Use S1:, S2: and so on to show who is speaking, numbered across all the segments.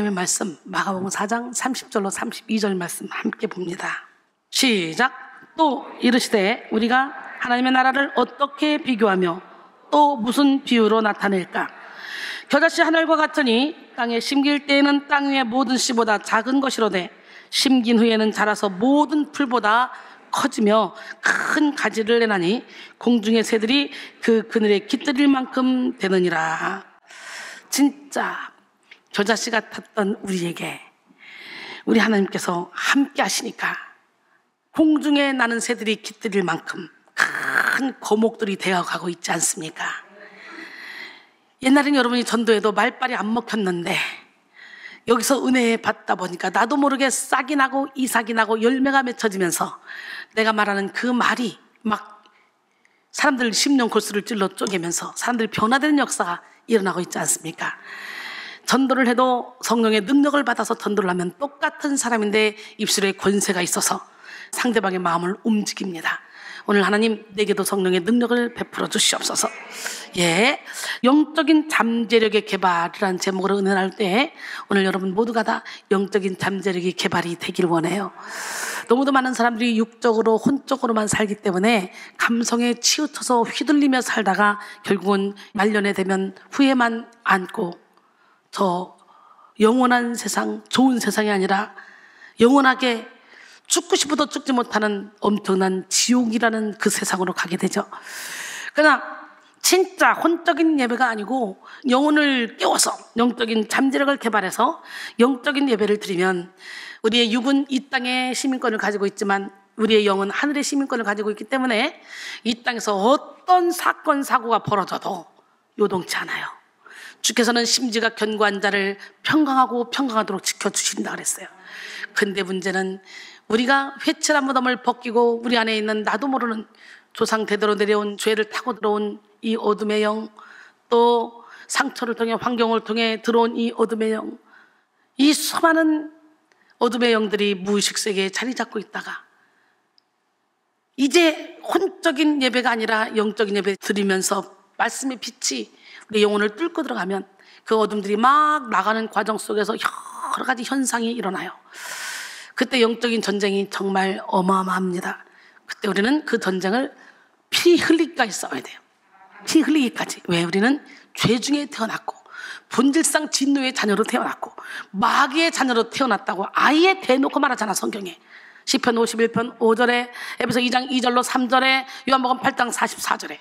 S1: 하나님의 말씀 마가복음 4장 30절로 32절 말씀 함께 봅니다. 시작. 또 이르시되 우리가 하나님의 나라를 어떻게 비교하며 또 무슨 비유로 나타낼까? 겨자씨 하늘과 같으니 땅에 심길 때에는 땅 위의 모든 씨보다 작은 것이로되 심긴 후에는 자라서 모든 풀보다 커지며 큰 가지를 내나니 공중의 새들이 그 그늘에 깃들일 만큼 되느니라. 진짜 겨자씨 같았던 우리에게 우리 하나님께서 함께 하시니까 공중에 나는 새들이 깃들일 만큼 큰 거목들이 되어가고 있지 않습니까? 옛날엔 여러분이 전도해도 말빨이 안 먹혔는데 여기서 은혜 받다 보니까 나도 모르게 싹이 나고 이삭이 나고 열매가 맺혀지면서 내가 말하는 그 말이 막 사람들 심령 골수를 찔러 쪼개면서 사람들이 변화되는 역사가 일어나고 있지 않습니까? 전도를 해도 성령의 능력을 받아서 전도를 하면 똑같은 사람인데 입술에 권세가 있어서 상대방의 마음을 움직입니다. 오늘 하나님 내게도 성령의 능력을 베풀어 주시옵소서. 예, 영적인 잠재력의 개발이라는 제목으로 은혜 나눌 때 오늘 여러분 모두가 다 영적인 잠재력이 개발이 되길 원해요. 너무도 많은 사람들이 육적으로 혼적으로만 살기 때문에 감성에 치우쳐서 휘둘리며 살다가 결국은 말년에 되면 후회만 안고 더 영원한 세상, 좋은 세상이 아니라 영원하게 죽고 싶어도 죽지 못하는 엄청난 지옥이라는 그 세상으로 가게 되죠. 그러나 진짜 혼적인 예배가 아니고 영혼을 깨워서 영적인 잠재력을 개발해서 영적인 예배를 드리면 우리의 육은 이 땅의 시민권을 가지고 있지만 우리의 영은 하늘의 시민권을 가지고 있기 때문에 이 땅에서 어떤 사건 사고가 벌어져도 요동치 않아요. 주께서는 심지가 견고한 자를 평강하고 평강하도록 지켜주신다 그랬어요. 근데 문제는 우리가 회칠한 무덤을 벗기고 우리 안에 있는 나도 모르는 조상 대대로 내려온 죄를 타고 들어온 이 어둠의 영, 또 상처를 통해 환경을 통해 들어온 이 어둠의 영, 이 수많은 어둠의 영들이 무의식 세계에 자리 잡고 있다가 이제 혼적인 예배가 아니라 영적인 예배 드리면서 말씀의 빛이 우리 영혼을 뚫고 들어가면 그 어둠들이 막 나가는 과정 속에서 여러 가지 현상이 일어나요. 그때 영적인 전쟁이 정말 어마어마합니다. 그때 우리는 그 전쟁을 피 흘리기까지 싸워야 돼요. 피 흘리기까지. 왜? 우리는 죄 중에 태어났고 본질상 진노의 자녀로 태어났고 마귀의 자녀로 태어났다고 아예 대놓고 말하잖아, 성경에. 시편 51편 5절에, 에베소 2장 2절로 3절에, 요한복음 8장 44절에.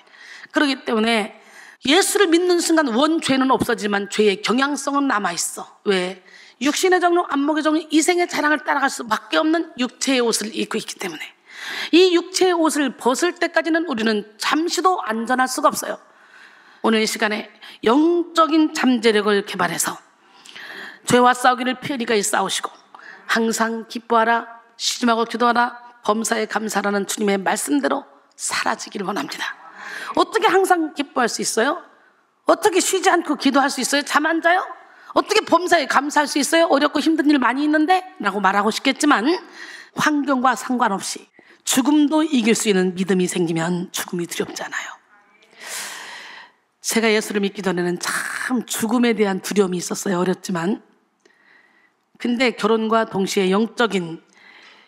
S1: 그렇기 때문에 예수를 믿는 순간 원죄는 없어지만 죄의 경향성은 남아있어. 왜? 육신의 정욕, 안목의 정욕, 이생의 자랑을 따라갈 수밖에 없는 육체의 옷을 입고 있기 때문에 이 육체의 옷을 벗을 때까지는 우리는 잠시도 안전할 수가 없어요. 오늘 이 시간에 영적인 잠재력을 개발해서 죄와 싸우기를 피리가 싸우시고 항상 기뻐하라, 시름하고 기도하라, 범사에 감사하라는 주님의 말씀대로 사라지기를 원합니다. 어떻게 항상 기뻐할 수 있어요? 어떻게 쉬지 않고 기도할 수 있어요? 잠 안 자요? 어떻게 범사에 감사할 수 있어요? 어렵고 힘든 일 많이 있는데? 라고 말하고 싶겠지만 환경과 상관없이 죽음도 이길 수 있는 믿음이 생기면 죽음이 두렵지 않아요. 제가 예수를 믿기 전에는 참 죽음에 대한 두려움이 있었어요. 어렸지만. 근데 결혼과 동시에 영적인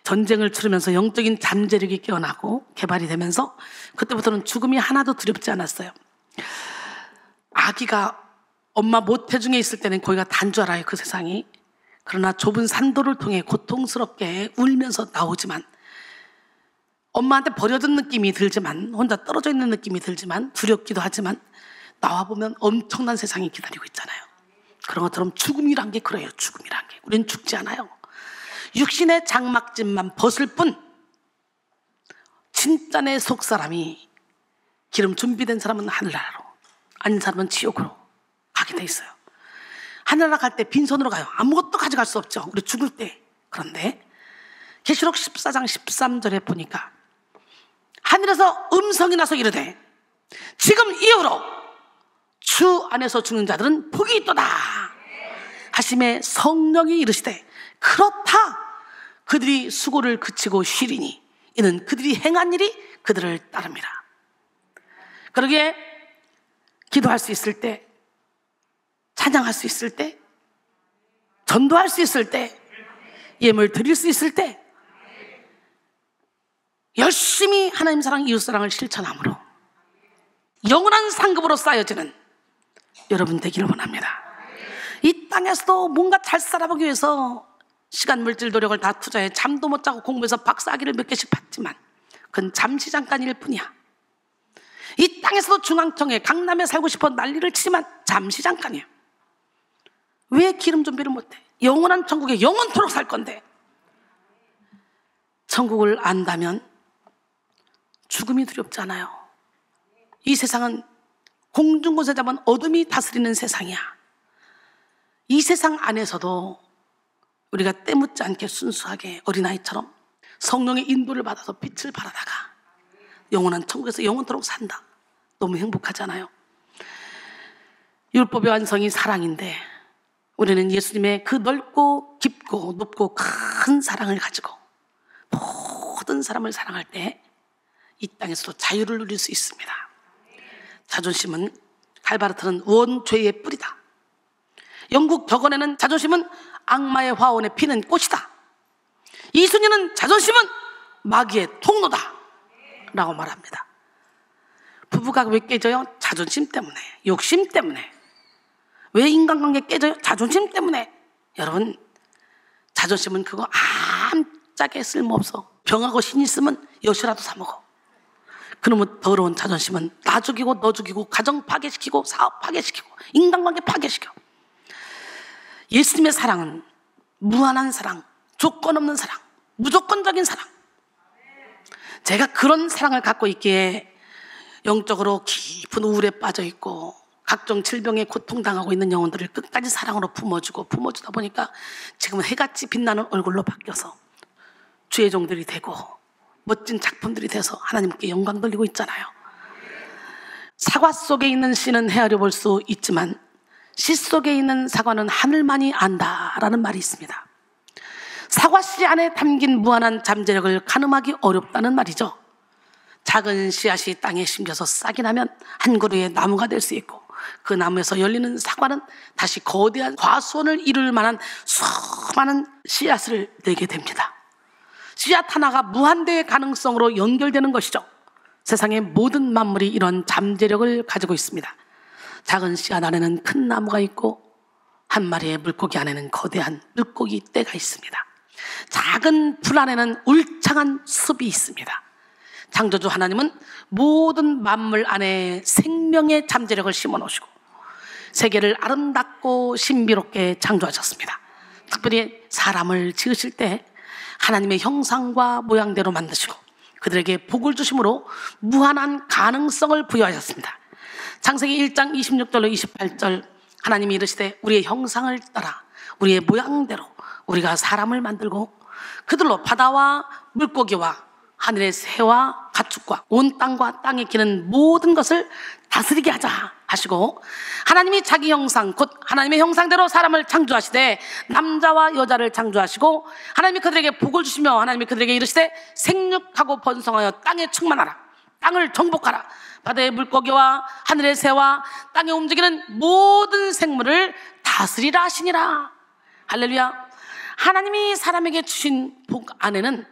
S1: 전쟁을 치르면서 영적인 잠재력이 깨어나고 개발이 되면서 그때부터는 죽음이 하나도 두렵지 않았어요. 아기가 엄마 모태중에 있을 때는 거기가 단 줄 알아요, 그 세상이. 그러나 좁은 산도를 통해 고통스럽게 울면서 나오지만 엄마한테 버려진 느낌이 들지만 혼자 떨어져 있는 느낌이 들지만 두렵기도 하지만 나와보면 엄청난 세상이 기다리고 있잖아요. 그런 것처럼 죽음이란 게 그래요. 죽음이란 게 우린 죽지 않아요. 육신의 장막짐만 벗을 뿐 진짜 내 속사람이 기름 준비된 사람은 하늘나라로, 아닌 사람은 지옥으로 가게 돼 있어요. 하늘나라 갈 때 빈손으로 가요. 아무것도 가져갈 수 없죠, 우리 죽을 때. 그런데 계시록 14장 13절에 보니까 하늘에서 음성이 나서 이르되 지금 이후로 주 안에서 죽는 자들은 복이 있도다 하심에 성령이 이르시되 그렇다, 그들이 수고를 그치고 쉬리니 이는 그들이 행한 일이 그들을 따릅니다. 그러기에 기도할 수 있을 때, 찬양할 수 있을 때, 전도할 수 있을 때, 예물 드릴 수 있을 때 열심히 하나님 사랑, 이웃 사랑을 실천함으로 영원한 상급으로 쌓여지는 여러분 되기를 원합니다. 이 땅에서도 뭔가 잘 살아보기 위해서 시간, 물질, 노력을 다 투자해 잠도 못 자고 공부해서 박사학위를 몇 개씩 받지만 그건 잠시 잠깐일 뿐이야. 이 땅에서도 중앙청에 강남에 살고 싶어 난리를 치지만 잠시 잠깐이야. 왜 기름 준비를 못해? 영원한 천국에 영원토록 살 건데. 천국을 안다면 죽음이 두렵지 않아요. 이 세상은 공중곳에 잡은 어둠이 다스리는 세상이야. 이 세상 안에서도 우리가 때묻지 않게 순수하게 어린아이처럼 성령의 인도를 받아서 빛을 발하다가 영원한 천국에서 영원토록 산다. 너무 행복하잖아요. 율법의 완성이 사랑인데 우리는 예수님의 그 넓고 깊고 높고 큰 사랑을 가지고 모든 사람을 사랑할 때 이 땅에서도 자유를 누릴 수 있습니다. 자존심은 갈바르트는 원죄의 뿌리다. 영국 격언에는 자존심은 악마의 화원에 피는 꽃이다. 이순희는 자존심은 마귀의 통로다 라고 말합니다. 부부가 왜 깨져요? 자존심 때문에, 욕심 때문에. 왜 인간관계 깨져요? 자존심 때문에. 여러분, 자존심은 그거 아무짝에 쓸모없어. 병하고 신 있으면 여시라도 사 먹어. 그놈의 더러운 자존심은 나 죽이고 너 죽이고 가정 파괴시키고 사업 파괴시키고 인간관계 파괴시켜. 예수님의 사랑은 무한한 사랑, 조건 없는 사랑, 무조건적인 사랑. 제가 그런 사랑을 갖고 있기에 영적으로 깊은 우울에 빠져 있고 각종 질병에 고통당하고 있는 영혼들을 끝까지 사랑으로 품어주다 보니까 지금은 해같이 빛나는 얼굴로 바뀌어서 주의 종들이 되고 멋진 작품들이 돼서 하나님께 영광 돌리고 있잖아요. 사과 속에 있는 씨는 헤아려 볼 수 있지만 씨 속에 있는 사과는 하늘만이 안다라는 말이 있습니다. 사과씨 안에 담긴 무한한 잠재력을 가늠하기 어렵다는 말이죠. 작은 씨앗이 땅에 심겨서 싹이 나면 한 그루의 나무가 될 수 있고 그 나무에서 열리는 사과는 다시 거대한 과수원을 이룰 만한 수많은 씨앗을 내게 됩니다. 씨앗 하나가 무한대의 가능성으로 연결되는 것이죠. 세상의 모든 만물이 이런 잠재력을 가지고 있습니다. 작은 씨앗 안에는 큰 나무가 있고 한 마리의 물고기 안에는 거대한 물고기 떼가 있습니다. 작은 풀 안에는 울창한 숲이 있습니다. 창조주 하나님은 모든 만물 안에 생명의 잠재력을 심어놓으시고 세계를 아름답고 신비롭게 창조하셨습니다. 특별히 사람을 지으실 때 하나님의 형상과 모양대로 만드시고 그들에게 복을 주심으로 무한한 가능성을 부여하셨습니다. 창세기 1장 26절로 28절 하나님이 이르시되 우리의 형상을 따라 우리의 모양대로 우리가 사람을 만들고 그들로 바다와 물고기와 하늘의 새와 가축과 온 땅과 땅에 기는 모든 것을 다스리게 하자 하시고 하나님이 자기 형상 곧 하나님의 형상대로 사람을 창조하시되 남자와 여자를 창조하시고 하나님이 그들에게 복을 주시며 하나님이 그들에게 이르시되 생육하고 번성하여 땅에 충만하라 땅을 정복하라 바다의 물고기와 하늘의 새와 땅에 움직이는 모든 생물을 다스리라 하시니라. 할렐루야. 하나님이 사람에게 주신 복 안에는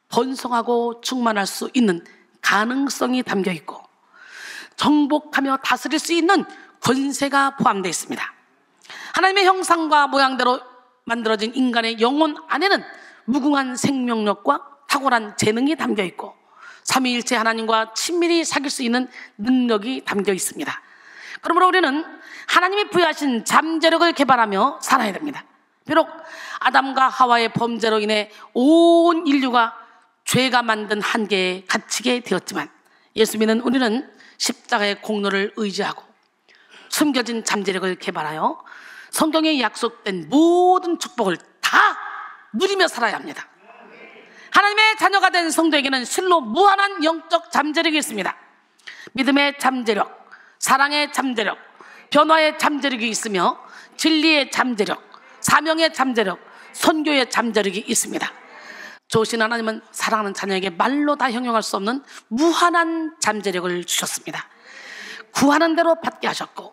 S1: 번성하고 충만할 수 있는 가능성이 담겨 있고 정복하며 다스릴 수 있는 권세가 포함되어 있습니다. 하나님의 형상과 모양대로 만들어진 인간의 영혼 안에는 무궁한 생명력과 탁월한 재능이 담겨 있고 삼위일체 하나님과 친밀히 사귈 수 있는 능력이 담겨 있습니다. 그러므로 우리는 하나님이 부여하신 잠재력을 개발하며 살아야 됩니다. 비록 아담과 하와의 범죄로 인해 온 인류가 죄가 만든 한계에 갇히게 되었지만 예수 믿는 우리는 십자가의 공로를 의지하고 숨겨진 잠재력을 개발하여 성경에 약속된 모든 축복을 다 누리며 살아야 합니다. 하나님의 자녀가 된 성도에게는 실로 무한한 영적 잠재력이 있습니다. 믿음의 잠재력, 사랑의 잠재력, 변화의 잠재력이 있으며 진리의 잠재력, 사명의 잠재력, 선교의 잠재력이 있습니다. 좋으신 하나님은 사랑하는 자녀에게 말로 다 형용할 수 없는 무한한 잠재력을 주셨습니다. 구하는 대로 받게 하셨고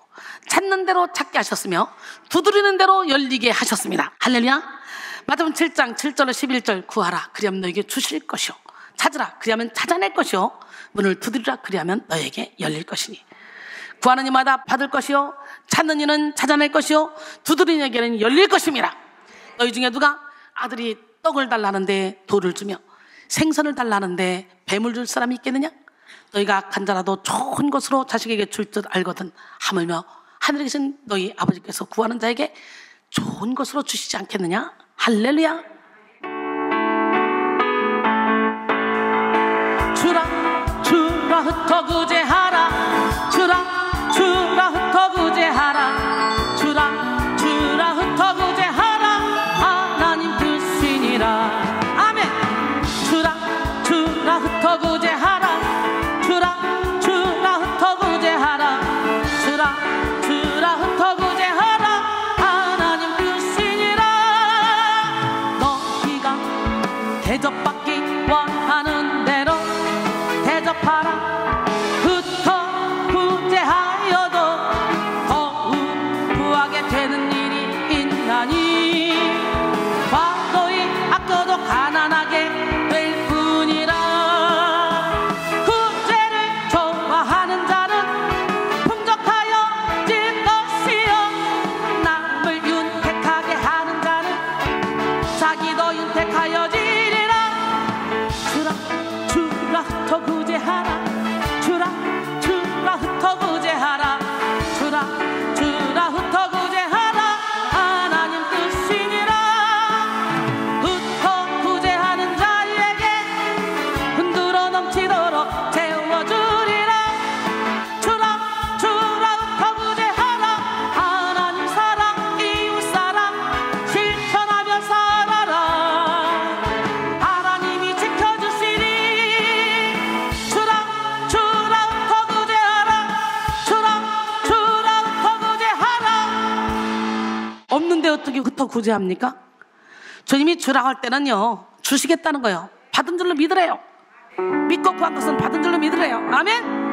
S1: 찾는 대로 찾게 하셨으며 두드리는 대로 열리게 하셨습니다. 할렐루야. 마태복음 7장 7절로 11절 구하라 그리하면 너에게 주실 것이요 찾으라 그리하면 찾아낼 것이요 문을 두드리라 그리하면 너에게 열릴 것이니 구하는 이마다 받을 것이요 찾는 이는 찾아낼 것이요 두드리는 에게는 열릴 것입니다. 너희 중에 누가 아들이 떡을 달라는데 돌을 주며 생선을 달라는데 뱀을 줄 사람이 있겠느냐? 너희가 간자라도 좋은 것으로 자식에게 줄 줄 알거든 하물며 하늘에 계신 너희 아버지께서 구하는 자에게 좋은 것으로 주시지 않겠느냐? 할렐루야. 주라 주라 흩어 구제하라 주라 주라 흩어 구제하라 주라 주라 흩어 구제하라 하나님 뜻이니라. 아멘. 주라 주라 흩어 구제하라 주라 주라 흩어 구제하라 주라 주라 흩어 구제하라 하나님 뜻이니라. 너희가 대접받기 원하는 대로 대접하라. 흩어 구제하여도 더욱 부하게 되는 일이 있나니 과거에 아껴도 가난하게 될 뿐이라. 구제를 좋아하는 자는 풍족하여질 것이요 남을 윤택하게 하는 자는 자기도 윤택하여지리라. 주라 주라 흩어 구제하라 주라 주라 흩어 구제하라 주라 주라 흩어 구제하라 하나님 뜻이니라. 흩어 구제하는 자에게 흔들어 넘치도록 채워주리라. 주라 주라 흩어 구제하라 하나님 사랑 이웃 사랑 실천하며 살아라. 하나님이 지켜주시리. 주라 주라 흩어 구제하라 주라 주라 흩어 구제하라. 없는데 어떻게 흩어 구제합니까? 주님이 주라고 할 때는요 주시겠다는 거예요. 받은 줄로 믿으래요. 믿고 구한 것은 받은 줄로 믿으래요. 아멘.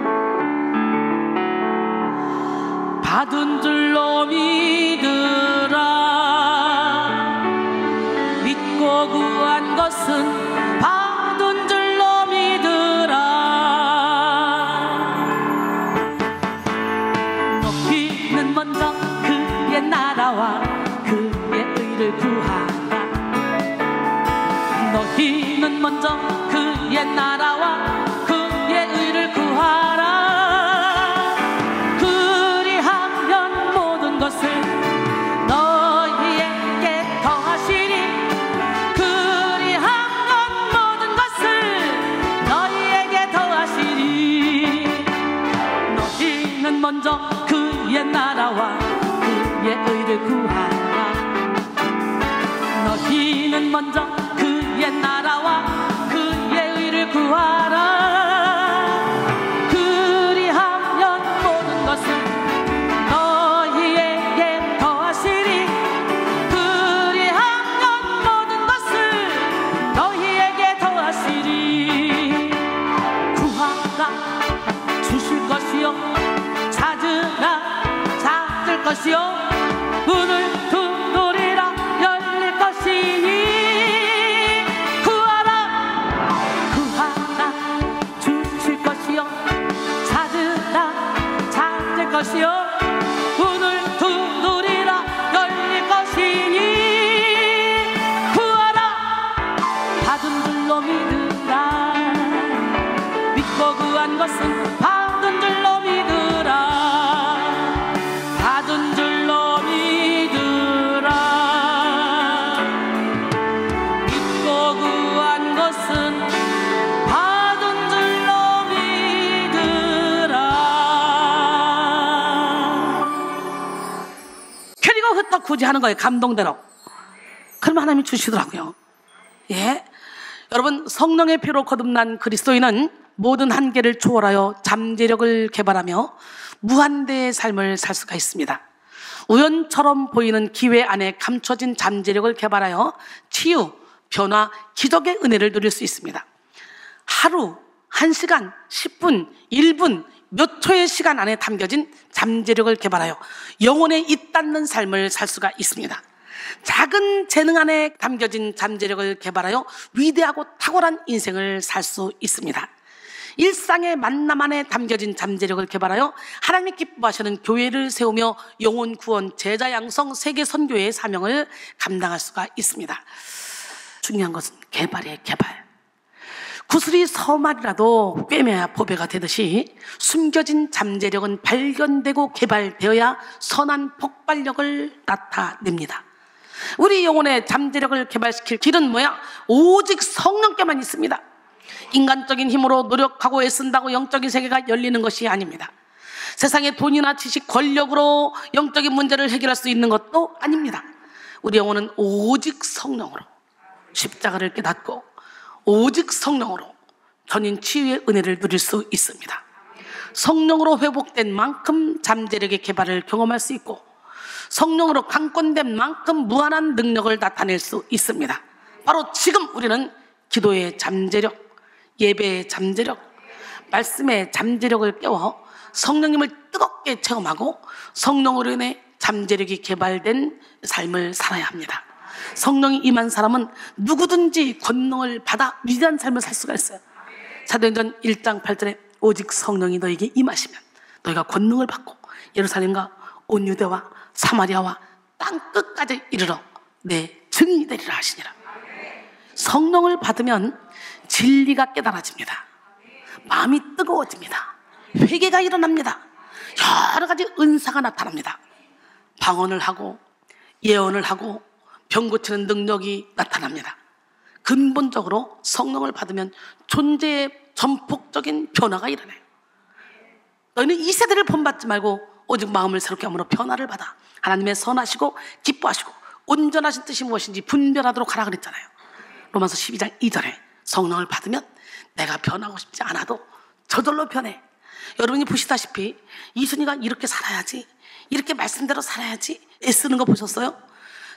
S1: 받은 줄로 믿으라. 믿고 구한 것은 받은 줄로 믿으라. 너희는 먼저 그의 나라와 그의 의를 구하라. 너희는 먼저 그의 나라와 그의 의를 구하라. 그리하면 모든 것을 너희에게 더하시리. 그리하면 모든 것을 너희에게 더하시리. 너희는 먼저 그의 나라와 그의 의를 구하라. 너희는 먼저 그의 나라와 그의 의를 구하라. 그리하면 모든 것을 너희에게 더하시리. 그리하면 모든 것을 너희에게 더하시리. 구하라 주실 것이요 찾으라 찾을 것이요 문을 두드리라 열릴 것이니. 주실 것이요 찾으라 찾을 것이요 문을 두드리라 열릴 것이니. 구하라 받은 줄로 믿으라. 믿고 구한 것은 받은 줄로 믿으라. 받은 줄로 믿으라. 믿고 구한 것은 받은 줄로 믿으라. 그리고 흩어 구제하는 거예요. 감동대로. 그러면 하나님이 주시더라고요. 예, 여러분 성령의 피로 거듭난 그리스도인은 모든 한계를 초월하여 잠재력을 개발하며 무한대의 삶을 살 수가 있습니다. 우연처럼 보이는 기회 안에 감춰진 잠재력을 개발하여 치유, 변화, 기적의 은혜를 누릴 수 있습니다. 1시간, 10분, 1분, 몇 초의 시간 안에 담겨진 잠재력을 개발하여 영혼에 잇닿는 삶을 살 수가 있습니다. 작은 재능 안에 담겨진 잠재력을 개발하여 위대하고 탁월한 인생을 살 수 있습니다. 일상의 만남 안에 담겨진 잠재력을 개발하여 하나님이 기뻐하시는 교회를 세우며 영혼 구원, 제자 양성, 세계 선교의 사명을 감당할 수가 있습니다. 중요한 것은 개발이에요, 개발. 구슬이 서말이라도 꿰매야 보배가 되듯이 숨겨진 잠재력은 발견되고 개발되어야 선한 폭발력을 나타냅니다. 우리 영혼의 잠재력을 개발시킬 길은 뭐야? 오직 성령께만 있습니다. 인간적인 힘으로 노력하고 애쓴다고 영적인 세계가 열리는 것이 아닙니다. 세상의 돈이나 지식, 권력으로 영적인 문제를 해결할 수 있는 것도 아닙니다. 우리 영혼은 오직 성령으로 십자가를 깨닫고 오직 성령으로 전인 치유의 은혜를 누릴 수 있습니다. 성령으로 회복된 만큼 잠재력의 개발을 경험할 수 있고 성령으로 강권된 만큼 무한한 능력을 나타낼 수 있습니다. 바로 지금 우리는 기도의 잠재력, 예배의 잠재력, 말씀의 잠재력을 깨워 성령님을 뜨겁게 체험하고 성령으로 인해 잠재력이 개발된 삶을 살아야 합니다. 성령이 임한 사람은 누구든지 권능을 받아 위대한 삶을 살 수가 있어요. 사도행전 1장 8절에 오직 성령이 너에게 임하시면 너희가 권능을 받고 예루살렘과 온 유대와 사마리아와 땅 끝까지 이르러 내 증인이 되리라 하시니라. 성령을 받으면 진리가 깨달아집니다. 마음이 뜨거워집니다. 회개가 일어납니다. 여러 가지 은사가 나타납니다. 방언을 하고 예언을 하고 병 고치는 능력이 나타납니다. 근본적으로 성령을 받으면 존재의 전폭적인 변화가 일어나요. 너희는 이 세대를 본받지 말고 오직 마음을 새롭게 함으로 변화를 받아 하나님의 선하시고 기뻐하시고 온전하신 뜻이 무엇인지 분별하도록 하라 그랬잖아요. 로마서 12장 2절에 성령을 받으면 내가 변하고 싶지 않아도 저절로 변해. 여러분이 보시다시피 이순이가 이렇게 살아야지, 이렇게 말씀대로 살아야지 애쓰는 거 보셨어요?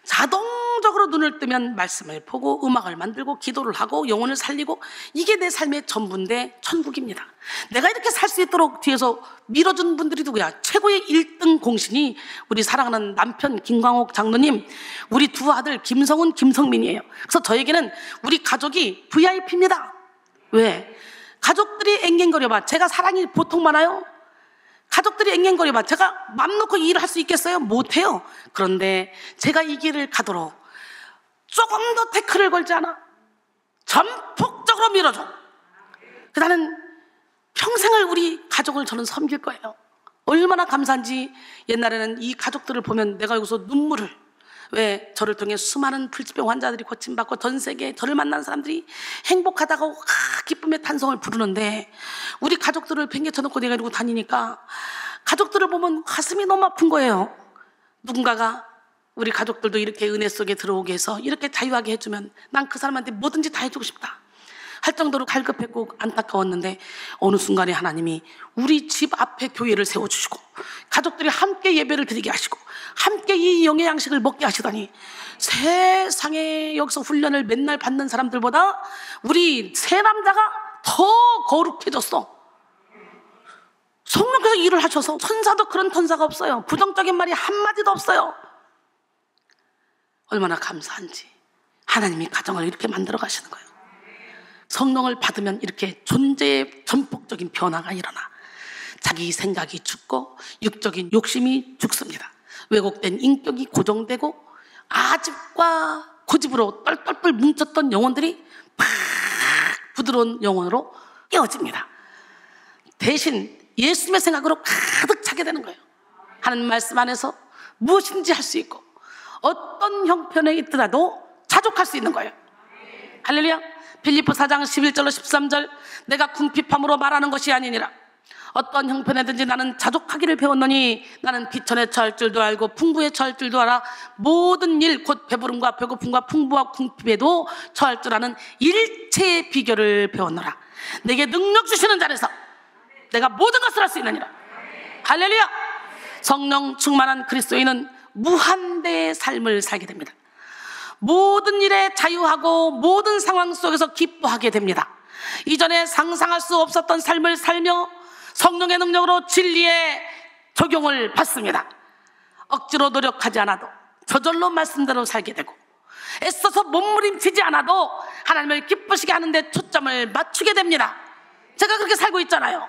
S1: 자동적으로 눈을 뜨면 말씀을 보고 음악을 만들고 기도를 하고 영혼을 살리고 이게 내 삶의 전부인데 천국입니다. 내가 이렇게 살 수 있도록 뒤에서 밀어준 분들이 누구야? 최고의 1등 공신이 우리 사랑하는 남편 김광옥 장로님, 우리 두 아들 김성훈, 김성민이에요. 그래서 저에게는 우리 가족이 VIP입니다. 왜? 가족들이 앵앵거려봐. 제가 사랑이 보통 많아요? 가족들이 앵앵거려봐. 제가 맘 놓고 이 일을 할 수 있겠어요? 못해요. 그런데 제가 이 길을 가도록 조금 더 태클을 걸지 않아. 전폭적으로 밀어줘. 나는 평생을 우리 가족을 저는 섬길 거예요. 얼마나 감사한지. 옛날에는 이 가족들을 보면 내가 여기서 눈물을, 왜 저를 통해 수많은 불치병 환자들이 고침받고 전 세계에 저를 만난 사람들이 행복하다고 기쁨의 탄성을 부르는데 우리 가족들을 팽개쳐놓고 내가 이러고 다니니까 가족들을 보면 가슴이 너무 아픈 거예요. 누군가가 우리 가족들도 이렇게 은혜 속에 들어오게 해서 이렇게 자유하게 해주면 난 그 사람한테 뭐든지 다 해주고 싶다 할 정도로 갈급했고 안타까웠는데 어느 순간에 하나님이 우리 집 앞에 교회를 세워주시고 가족들이 함께 예배를 드리게 하시고 함께 이 영의 양식을 먹게 하시다니, 세상에 여기서 훈련을 맨날 받는 사람들보다 우리 세 남자가 더 거룩해졌어. 성령께서 일을 하셔서 천사도 그런 천사가 없어요. 부정적인 말이 한마디도 없어요. 얼마나 감사한지. 하나님이 가정을 이렇게 만들어 가시는 거예요. 성령을 받으면 이렇게 존재의 전폭적인 변화가 일어나 자기 생각이 죽고 육적인 욕심이 죽습니다. 왜곡된 인격이 고정되고 아집과 고집으로 똘똘똘 뭉쳤던 영혼들이 팍 부드러운 영혼으로 깨어집니다. 대신 예수님의 생각으로 가득 차게 되는 거예요. 하나님 말씀 안에서 무엇인지 할 수 있고 어떤 형편에 있더라도 자족할 수 있는 거예요. 할렐루야. 빌립보 4장 11절로 13절, 내가 궁핍함으로 말하는 것이 아니니라. 어떤 형편에든지 나는 자족하기를 배웠노니 나는 비천에 처할 줄도 알고 풍부에 처할 줄도 알아. 모든 일 곧 배부름과 배고픔과 풍부와 궁핍에도 처할 줄 아는 일체의 비결을 배웠노라. 내게 능력 주시는 자에서 내가 모든 것을 할 수 있느니라. 할렐루야. 성령 충만한 그리스도인은 무한대의 삶을 살게 됩니다. 모든 일에 자유하고 모든 상황 속에서 기뻐하게 됩니다. 이전에 상상할 수 없었던 삶을 살며 성령의 능력으로 진리의 적용을 받습니다. 억지로 노력하지 않아도 저절로 말씀대로 살게 되고, 애써서 몸부림치지 않아도 하나님을 기쁘시게 하는데 초점을 맞추게 됩니다. 제가 그렇게 살고 있잖아요.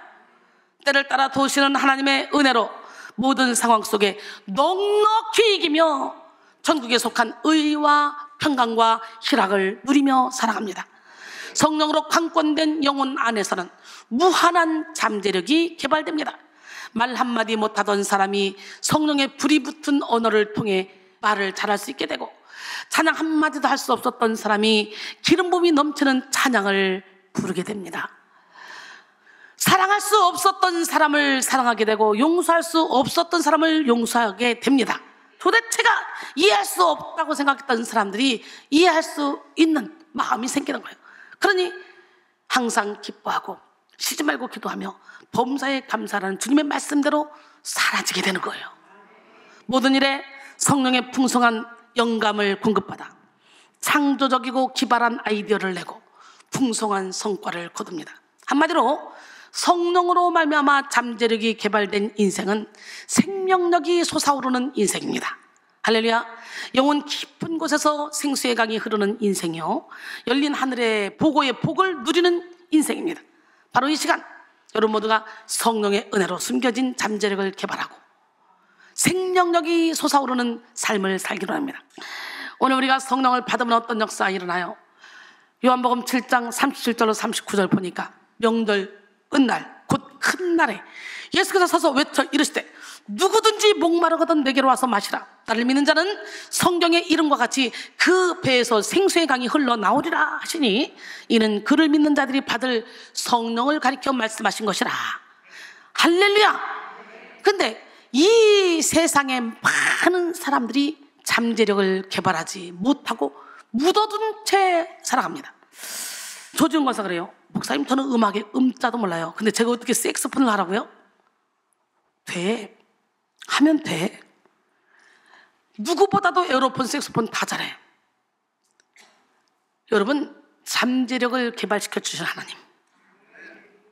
S1: 때를 따라 도우시는 하나님의 은혜로 모든 상황 속에 넉넉히 이기며 천국에 속한 의와 평강과 희락을 누리며 살아갑니다. 성령으로 강권된 영혼 안에서는 무한한 잠재력이 개발됩니다. 말 한마디 못하던 사람이 성령의 불이 붙은 언어를 통해 말을 잘할 수 있게 되고, 찬양 한마디도 할 수 없었던 사람이 기름 부음이 넘치는 찬양을 부르게 됩니다. 사랑할 수 없었던 사람을 사랑하게 되고, 용서할 수 없었던 사람을 용서하게 됩니다. 도대체가 이해할 수 없다고 생각했던 사람들이 이해할 수 있는 마음이 생기는 거예요. 그러니 항상 기뻐하고 쉬지 말고 기도하며 범사에 감사하는 주님의 말씀대로 사라지게 되는 거예요. 모든 일에 성령의 풍성한 영감을 공급받아 창조적이고 기발한 아이디어를 내고 풍성한 성과를 거둡니다. 한마디로 성령으로 말미암아 잠재력이 개발된 인생은 생명력이 솟아오르는 인생입니다. 할렐루야. 영혼 깊은 곳에서 생수의 강이 흐르는 인생이요, 열린 하늘의 보고의 복을 누리는 인생입니다. 바로 이 시간 여러분 모두가 성령의 은혜로 숨겨진 잠재력을 개발하고 생명력이 솟아오르는 삶을 살기로 합니다. 오늘 우리가 성령을 받으면 어떤 역사가 일어나요? 요한복음 7장 37절로 39절 보니까 명절 은날 곧 큰 날에 예수께서 서서 외쳐 이르시되 누구든지 목마르거든 내게로 와서 마시라. 나를 믿는 자는 성경의 이름과 같이 그 배에서 생수의 강이 흘러나오리라 하시니, 이는 그를 믿는 자들이 받을 성령을 가리켜 말씀하신 것이라. 할렐루야. 근데 이 세상에 많은 사람들이 잠재력을 개발하지 못하고 묻어둔 채 살아갑니다. 조지훈 권사 그래요. 목사님, 저는 음악에 음자도 몰라요. 근데 제가 어떻게 색소폰을 하라고요? 돼. 하면 돼. 누구보다도 에어로폰, 색소폰 다 잘해. 여러분, 잠재력을 개발시켜 주신 하나님,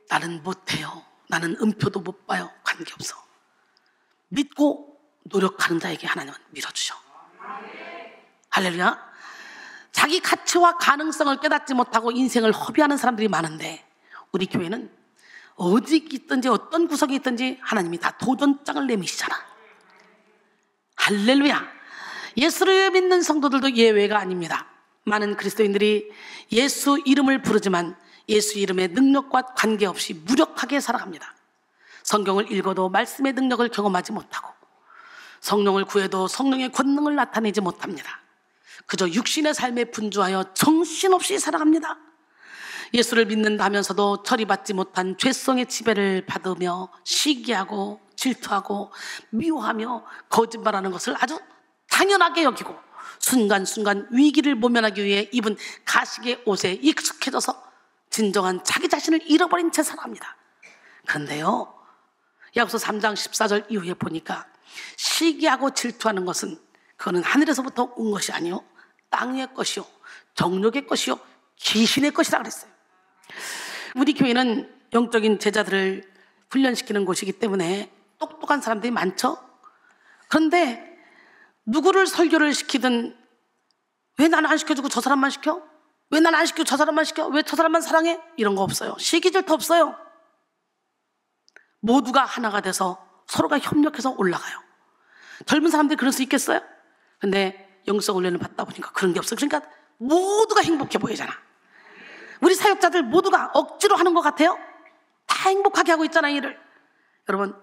S1: 나는 못해요, 나는 음표도 못 봐요, 관계없어. 믿고 노력하는 자에게 하나님은 밀어주셔. 할렐루야. 자기 가치와 가능성을 깨닫지 못하고 인생을 허비하는 사람들이 많은데, 우리 교회는 어디 있든지 어떤 구석에 있든지 하나님이 다 도전장을 내미시잖아. 할렐루야. 예수를 믿는 성도들도 예외가 아닙니다. 많은 그리스도인들이 예수 이름을 부르지만 예수 이름의 능력과 관계없이 무력하게 살아갑니다. 성경을 읽어도 말씀의 능력을 경험하지 못하고, 성령을 구해도 성령의 권능을 나타내지 못합니다. 그저 육신의 삶에 분주하여 정신없이 살아갑니다. 예수를 믿는다면서도 처리받지 못한 죄성의 지배를 받으며 시기하고 질투하고 미워하며 거짓말하는 것을 아주 당연하게 여기고, 순간순간 위기를 모면하기 위해 입은 가식의 옷에 익숙해져서 진정한 자기 자신을 잃어버린 채 살아갑니다. 그런데요, 야고보서 3장 14절 이후에 보니까 시기하고 질투하는 것은 그거는 하늘에서부터 온 것이 아니요 땅의 것이요 정욕의 것이요 귀신의 것이라 그랬어요. 우리 교회는 영적인 제자들을 훈련시키는 곳이기 때문에 똑똑한 사람들이 많죠. 그런데 누구를 설교를 시키든 왜 나는 안 시켜주고 저 사람만 시켜? 왜 나는 안 시키고 저 사람만 시켜? 왜 저 사람만 사랑해? 이런 거 없어요. 시기 질투 없어요. 모두가 하나가 돼서 서로가 협력해서 올라가요. 젊은 사람들이 그럴 수 있겠어요? 근데 영성 훈련을 받다 보니까 그런 게 없어요. 그러니까 모두가 행복해 보이잖아. 우리 사역자들 모두가 억지로 하는 것 같아요? 다 행복하게 하고 있잖아, 일을. 여러분,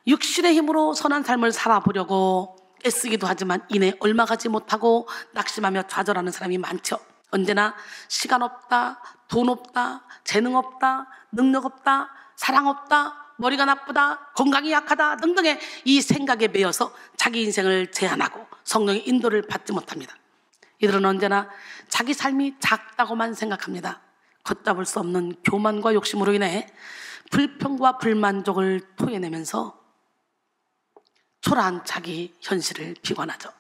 S1: 육신의 힘으로 선한 삶을 살아보려고 애쓰기도 하지만 이내 얼마 가지 못하고 낙심하며 좌절하는 사람이 많죠. 언제나 시간 없다, 돈 없다, 재능 없다, 능력 없다, 사랑 없다, 머리가 나쁘다, 건강이 약하다 등등의 이 생각에 매여서 자기 인생을 제한하고 성령의 인도를 받지 못합니다. 이들은 언제나 자기 삶이 작다고만 생각합니다. 걷잡을 수 없는 교만과 욕심으로 인해 불평과 불만족을 토해내면서 초라한 자기 현실을 비관하죠.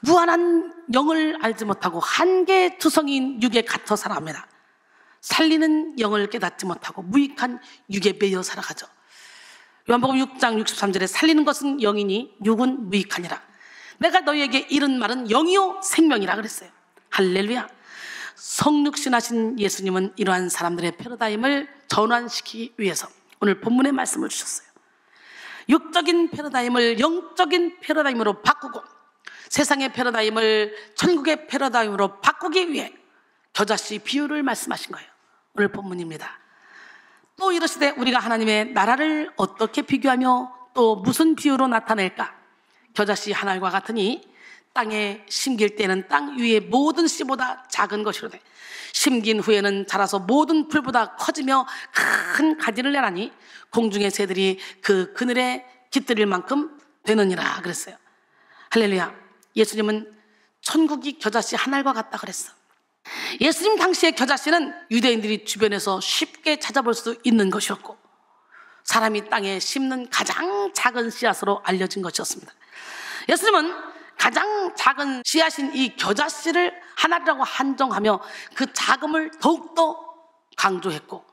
S1: 무한한 영을 알지 못하고 한계의 투성이인 육에 갇혀 살아갑니다. 살리는 영을 깨닫지 못하고 무익한 육에 매여 살아가죠. 요한복음 6장 63절에 살리는 것은 영이니 육은 무익하니라. 내가 너희에게 이른 말은 영이요 생명이라 그랬어요. 할렐루야. 성육신하신 예수님은 이러한 사람들의 패러다임을 전환시키기 위해서 오늘 본문의 말씀을 주셨어요. 육적인 패러다임을 영적인 패러다임으로 바꾸고 세상의 패러다임을 천국의 패러다임으로 바꾸기 위해 겨자씨 비유를 말씀하신 거예요. 오늘 본문입니다. 또 이르시되 우리가 하나님의 나라를 어떻게 비교하며 또 무슨 비유로 나타낼까? 겨자씨 한 알과 같으니 땅에 심길 때는 땅 위의 모든 씨보다 작은 것이로되 심긴 후에는 자라서 모든 풀보다 커지며 큰 가지를 내라니 공중의 새들이 그 그늘에 깃들일 만큼 되느니라 그랬어요. 할렐루야. 예수님은 천국이 겨자씨 한 알과 같다 그랬어. 예수님 당시의 겨자씨는 유대인들이 주변에서 쉽게 찾아볼 수 있는 것이었고 사람이 땅에 심는 가장 작은 씨앗으로 알려진 것이었습니다. 예수님은 가장 작은 씨앗인 이 겨자씨를 하나라고 한정하며 그 작음을 더욱더 강조했고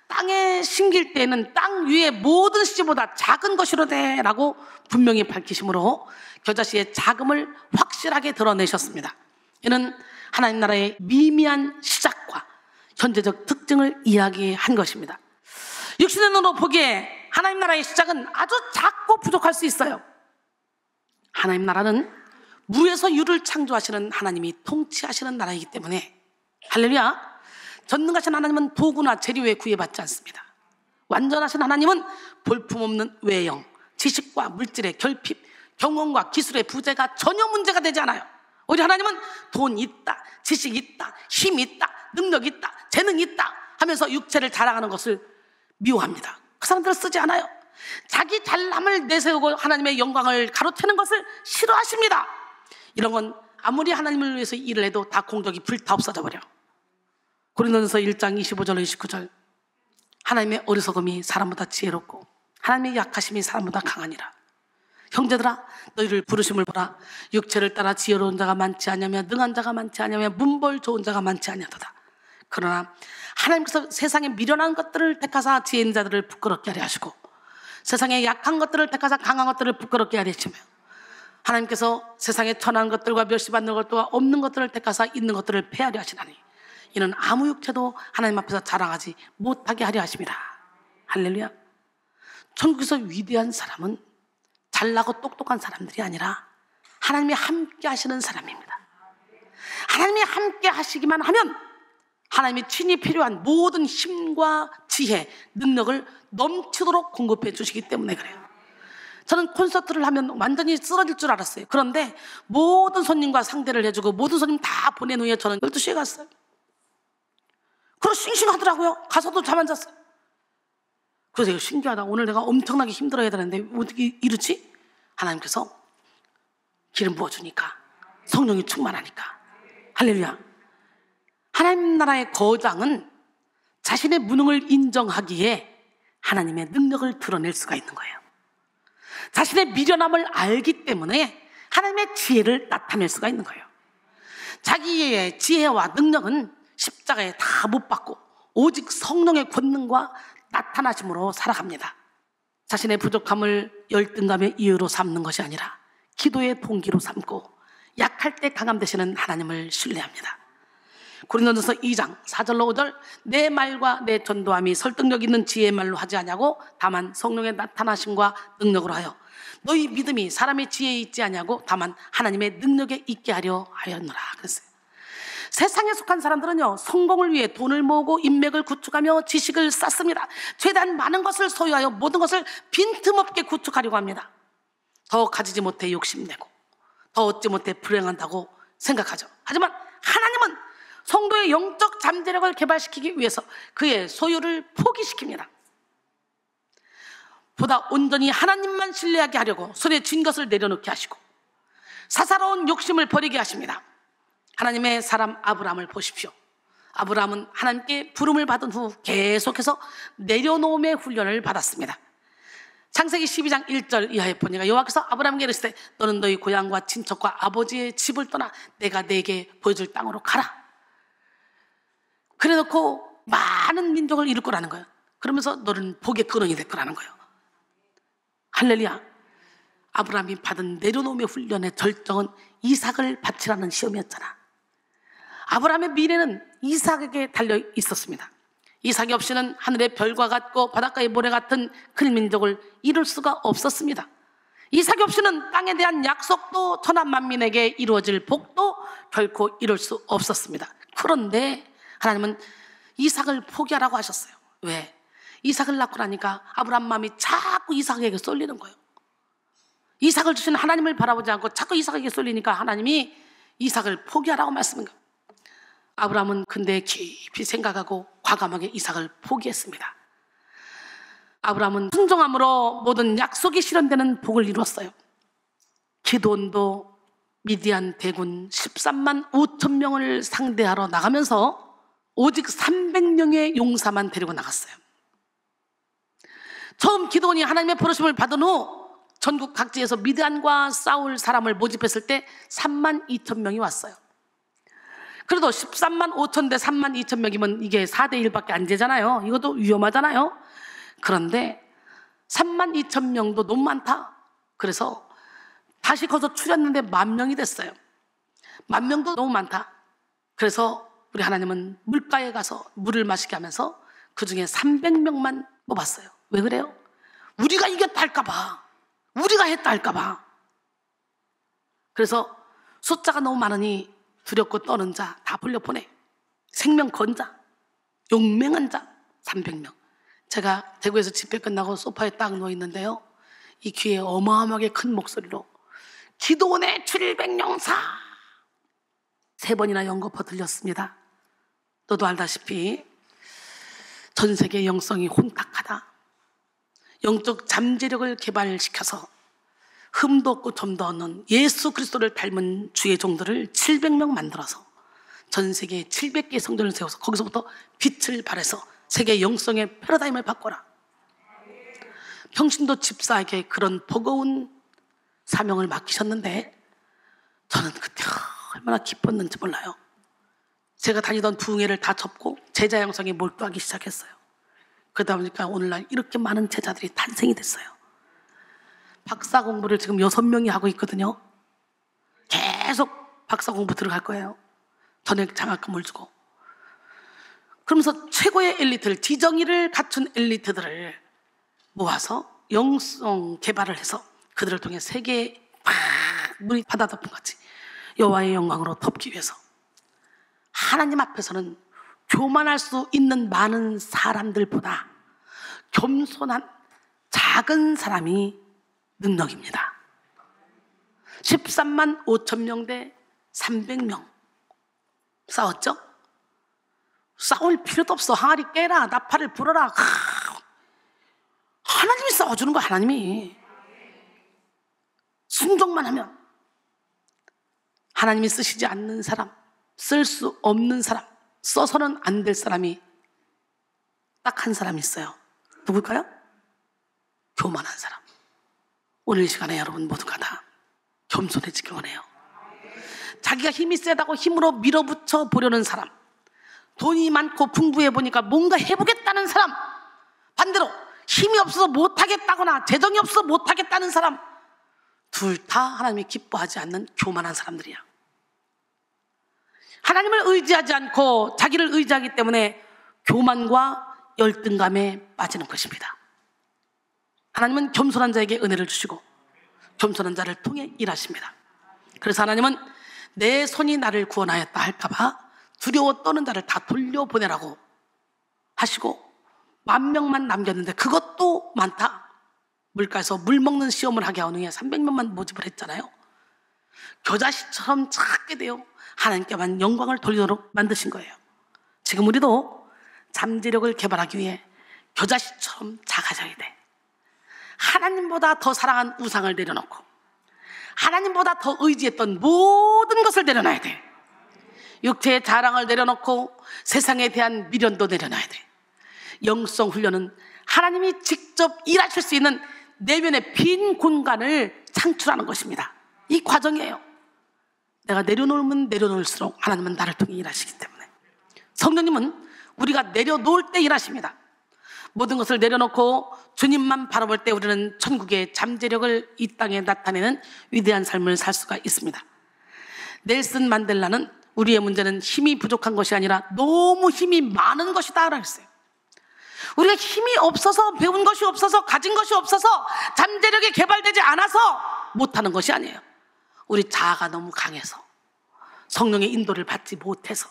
S1: 땅에 심길 때는 땅 위의 모든 씨보다 작은 것이로되 라고 분명히 밝히심으로 겨자씨의 작음을 확실하게 드러내셨습니다. 이는 하나님 나라의 미미한 시작과 현재적 특징을 이야기한 것입니다. 육신의 눈으로 보기에 하나님 나라의 시작은 아주 작고 부족할 수 있어요. 하나님 나라는 무에서 유를 창조하시는 하나님이 통치하시는 나라이기 때문에 할렐루야. 전능하신 하나님은 도구나 재료에 구애받지 않습니다. 완전하신 하나님은 볼품없는 외형, 지식과 물질의 결핍, 경험과 기술의 부재가 전혀 문제가 되지 않아요. 우리 하나님은 돈 있다, 지식 있다, 힘 있다, 능력 있다, 재능 있다 하면서 육체를 자랑하는 것을 미워합니다. 그 사람들을 쓰지 않아요. 자기 잘남을 내세우고 하나님의 영광을 가로채는 것을 싫어하십니다. 이런 건 아무리 하나님을 위해서 일을 해도 다 공덕이 불타 없어져 버려. 고린도전서 1장 25절 29절 하나님의 어리석음이 사람보다 지혜롭고 하나님의 약하심이 사람보다 강하니라. 형제들아 너희를 부르심을 보라. 육체를 따라 지혜로운 자가 많지 않으며 능한 자가 많지 않으며 문벌 좋은 자가 많지 않냐도다. 그러나 하나님께서 세상에 미련한 것들을 택하사 지혜 있는 자들을 부끄럽게 하려 하시고 세상에 약한 것들을 택하사 강한 것들을 부끄럽게 하려 하시며 하나님께서 세상에 천한 것들과 멸시받는 것들과 없는 것들을 택하사 있는 것들을 폐하려 하시나니 이는 아무 육체도 하나님 앞에서 자랑하지 못하게 하려 하십니다. 할렐루야. 천국에서 위대한 사람은 잘나고 똑똑한 사람들이 아니라 하나님이 함께 하시는 사람입니다. 하나님이 함께 하시기만 하면 하나님이 친히 필요한 모든 힘과 지혜, 능력을 넘치도록 공급해 주시기 때문에 그래요. 저는 콘서트를 하면 완전히 쓰러질 줄 알았어요. 그런데 모든 손님과 상대를 해주고 모든 손님 다 보낸 후에 저는 12시에 갔어요. 그리고 싱싱하더라고요. 가서도 잠 안 잤어요. 그래서 신기하다. 오늘 내가 엄청나게 힘들어야 되는데 어떻게 이러지? 하나님께서 기름 부어주니까 성령이 충만하니까. 할렐루야. 하나님 나라의 거장은 자신의 무능을 인정하기에 하나님의 능력을 드러낼 수가 있는 거예요. 자신의 미련함을 알기 때문에 하나님의 지혜를 나타낼 수가 있는 거예요. 자기의 지혜와 능력은 십자가에 다 못 받고 오직 성령의 권능과 나타나심으로 살아갑니다. 자신의 부족함을 열등감의 이유로 삼는 것이 아니라 기도의 동기로 삼고 약할 때 강함 되시는 하나님을 신뢰합니다. 고린도전서 2장 4절로 5절 내 말과 내 전도함이 설득력 있는 지혜의 말로 하지 아니하고 다만 성령의 나타나심과 능력으로 하여 너희 믿음이 사람의 지혜에 있지 아니하고 다만 하나님의 능력에 있게 하려 하였노라 그랬어요. 세상에 속한 사람들은요 성공을 위해 돈을 모으고 인맥을 구축하며 지식을 쌓습니다. 최대한 많은 것을 소유하여 모든 것을 빈틈없게 구축하려고 합니다. 더 가지지 못해 욕심내고 더 얻지 못해 불행한다고 생각하죠. 하지만 하나님은 성도의 영적 잠재력을 개발시키기 위해서 그의 소유를 포기시킵니다. 보다 온전히 하나님만 신뢰하게 하려고 손에 쥔 것을 내려놓게 하시고 사사로운 욕심을 버리게 하십니다. 하나님의 사람 아브라함을 보십시오. 아브라함은 하나님께 부름을 받은 후 계속해서 내려놓음의 훈련을 받았습니다. 창세기 12장 1절 이하에 보니까 여호와께서 아브라함에게 이르시되 너는 너희 고향과 친척과 아버지의 집을 떠나 내가 네게 보여줄 땅으로 가라. 그래놓고 많은 민족을 이룰 거라는 거예요. 그러면서 너는 복의 근원이 될 거라는 거예요. 할렐루야. 아브라함이 받은 내려놓음의 훈련의 절정은 이삭을 바치라는 시험이었잖아. 아브라함의 미래는 이삭에게 달려 있었습니다. 이삭이 없이는 하늘의 별과 같고 바닷가의 모래 같은 큰 민족을 이룰 수가 없었습니다. 이삭이 없이는 땅에 대한 약속도 천하 만민에게 이루어질 복도 결코 이룰 수 없었습니다. 그런데 하나님은 이삭을 포기하라고 하셨어요. 왜? 이삭을 낳고 나니까 아브라함 마음이 자꾸 이삭에게 쏠리는 거예요. 이삭을 주신 하나님을 바라보지 않고 자꾸 이삭에게 쏠리니까 하나님이 이삭을 포기하라고 말씀한 거예요. 아브라함은 근데 깊이 생각하고 과감하게 이삭을 포기했습니다. 아브라함은 순종함으로 모든 약속이 실현되는 복을 이루었어요. 기드온도 미디안 대군 13만 5천 명을 상대하러 나가면서 오직 300명의 용사만 데리고 나갔어요. 처음 기드온이 하나님의 부르심을 받은 후 전국 각지에서 미디안과 싸울 사람을 모집했을 때 3만 2천 명이 왔어요. 그래도 13만 5천 대 3만 2천 명이면 이게 4대 1밖에 안 되잖아요. 이것도 위험하잖아요. 그런데 3만 2천 명도 너무 많다. 그래서 다시 거기서 추렸는데 10,000명이 됐어요. 10,000명도 너무 많다. 그래서 우리 하나님은 물가에 가서 물을 마시게 하면서 그 중에 300명만 뽑았어요. 왜 그래요? 우리가 이겼다 할까봐, 우리가 했다 할까봐. 그래서 숫자가 너무 많으니 두렵고 떠는 자 다 불려보내. 생명 건 자, 용맹한 자 300명. 제가 대구에서 집회 끝나고 소파에 딱 누워있는데요, 이 귀에 어마어마하게 큰 목소리로 기드온의 700용사 3번이나 연거푸 들렸습니다. 너도 알다시피 전 세계 영성이 혼탁하다. 영적 잠재력을 개발시켜서 흠도 없고 점도 없는 예수 그리스도를 닮은 주의 종들을 700명 만들어서 전 세계에 700개의 성전을 세워서 거기서부터 빛을 발해서 세계 영성의 패러다임을 바꿔라. 평신도 집사에게 그런 버거운 사명을 맡기셨는데 저는 그때 얼마나 기뻤는지 몰라요. 제가 다니던 부흥회를 다 접고 제자 양성에 몰두하기 시작했어요. 그러다 보니까 오늘날 이렇게 많은 제자들이 탄생이 됐어요. 박사 공부를 지금 6명이 하고 있거든요. 계속 박사 공부 들어갈 거예요. 전액 장학금을 주고. 그러면서 최고의 엘리트를, 지정의를 갖춘 엘리트들을 모아서 영성 개발을 해서 그들을 통해 세계에 막 물이 바다 덮은 같이 여호와의 영광으로 덮기 위해서 하나님 앞에서는 교만할 수 있는 많은 사람들보다 겸손한 작은 사람이 능력입니다. 13만 5천 명 대 300명 싸웠죠? 싸울 필요도 없어. 항아리 깨라, 나팔을 불어라. 하나님이 싸워주는 거. 하나님이 순종만 하면. 하나님이 쓰시지 않는 사람, 쓸 수 없는 사람, 써서는 안 될 사람이 딱 한 사람이 있어요. 누굴까요? 교만한 사람. 오늘 이 시간에 여러분 모두가 다 겸손해지길 원해요. 자기가 힘이 세다고 힘으로 밀어붙여 보려는 사람, 돈이 많고 풍부해 보니까 뭔가 해보겠다는 사람, 반대로 힘이 없어서 못하겠다거나 재정이 없어서 못하겠다는 사람, 둘 다 하나님이 기뻐하지 않는 교만한 사람들이야. 하나님을 의지하지 않고 자기를 의지하기 때문에 교만과 열등감에 빠지는 것입니다. 하나님은 겸손한 자에게 은혜를 주시고 겸손한 자를 통해 일하십니다. 그래서 하나님은 내 손이 나를 구원하였다 할까봐 두려워 떠는 자를 다 돌려보내라고 하시고 10,000명만 남겼는데 그것도 많다. 물가에서 물 먹는 시험을 하게 하는 후에 300명만 모집을 했잖아요. 겨자씨처럼 작게 되어 하나님께만 영광을 돌리도록 만드신 거예요. 지금 우리도 잠재력을 개발하기 위해 겨자씨처럼 작아져야 돼. 하나님보다 더 사랑한 우상을 내려놓고 하나님보다 더 의지했던 모든 것을 내려놔야 돼. 육체의 자랑을 내려놓고 세상에 대한 미련도 내려놔야 돼. 영성 훈련은 하나님이 직접 일하실 수 있는 내면의 빈 공간을 창출하는 것입니다. 이 과정이에요. 내가 내려놓으면 내려놓을수록 하나님은 나를 통해 일하시기 때문에, 성령님은 우리가 내려놓을 때 일하십니다. 모든 것을 내려놓고 주님만 바라볼 때 우리는 천국의 잠재력을 이 땅에 나타내는 위대한 삶을 살 수가 있습니다. 넬슨 만델라는 우리의 문제는 힘이 부족한 것이 아니라 너무 힘이 많은 것이다 라고 했어요. 우리가 힘이 없어서, 배운 것이 없어서, 가진 것이 없어서, 잠재력이 개발되지 않아서 못하는 것이 아니에요. 우리 자아가 너무 강해서, 성령의 인도를 받지 못해서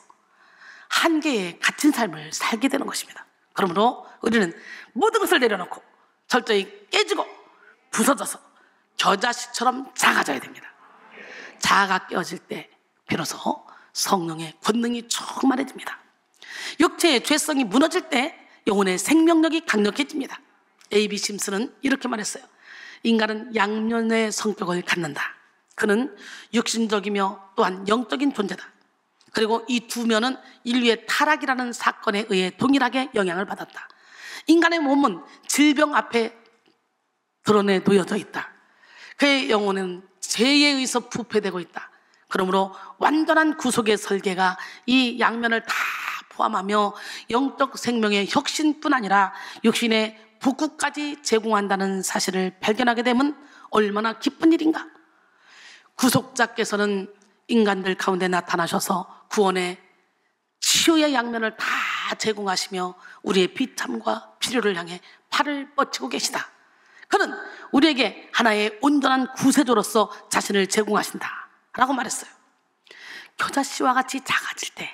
S1: 한계에 갇힌 삶을 살게 되는 것입니다. 그러므로 우리는 모든 것을 내려놓고 철저히 깨지고 부서져서 겨자씨처럼 작아져야 됩니다. 자아가 깨어질 때 비로소 성령의 권능이 충만해집니다. 육체의 죄성이 무너질 때 영혼의 생명력이 강력해집니다. A.B. 심슨은 이렇게 말했어요. 인간은 양면의 성격을 갖는다. 그는 육신적이며 또한 영적인 존재다. 그리고 이 두 면은 인류의 타락이라는 사건에 의해 동일하게 영향을 받았다. 인간의 몸은 질병 앞에 드러내 놓여져 있다. 그의 영혼은 죄에 의해서 부패되고 있다. 그러므로 완전한 구속의 설계가 이 양면을 다 포함하며 영적 생명의 혁신뿐 아니라 육신의 복구까지 제공한다는 사실을 발견하게 되면 얼마나 기쁜 일인가. 구속자께서는 인간들 가운데 나타나셔서 구원의 치유의 양면을 다 제공하시며 우리의 비참과 필요를 향해 팔을 뻗치고 계시다. 그는 우리에게 하나의 온전한 구세주로서 자신을 제공하신다 라고 말했어요. 겨자씨와 같이 작아질 때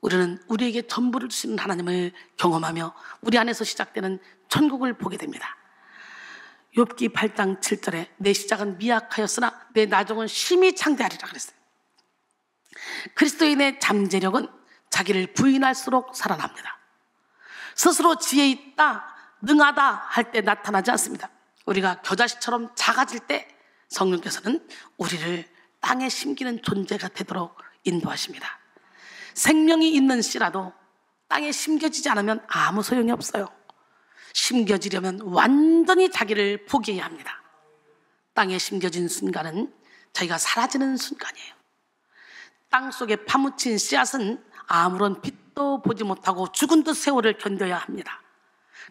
S1: 우리는 우리에게 전부를 주시는 하나님을 경험하며 우리 안에서 시작되는 천국을 보게 됩니다. 욥기 8장 7절에 내 시작은 미약하였으나 내 나중은 심히 창대하리라 그랬어요. 그리스도인의 잠재력은 자기를 부인할수록 살아납니다. 스스로 지혜 있다, 능하다 할 때 나타나지 않습니다. 우리가 겨자씨처럼 작아질 때 성령께서는 우리를 땅에 심기는 존재가 되도록 인도하십니다. 생명이 있는 씨라도 땅에 심겨지지 않으면 아무 소용이 없어요. 심겨지려면 완전히 자기를 포기해야 합니다. 땅에 심겨진 순간은 저희가 사라지는 순간이에요. 땅 속에 파묻힌 씨앗은 아무런 빛도 보지 못하고 죽은 듯 세월을 견뎌야 합니다.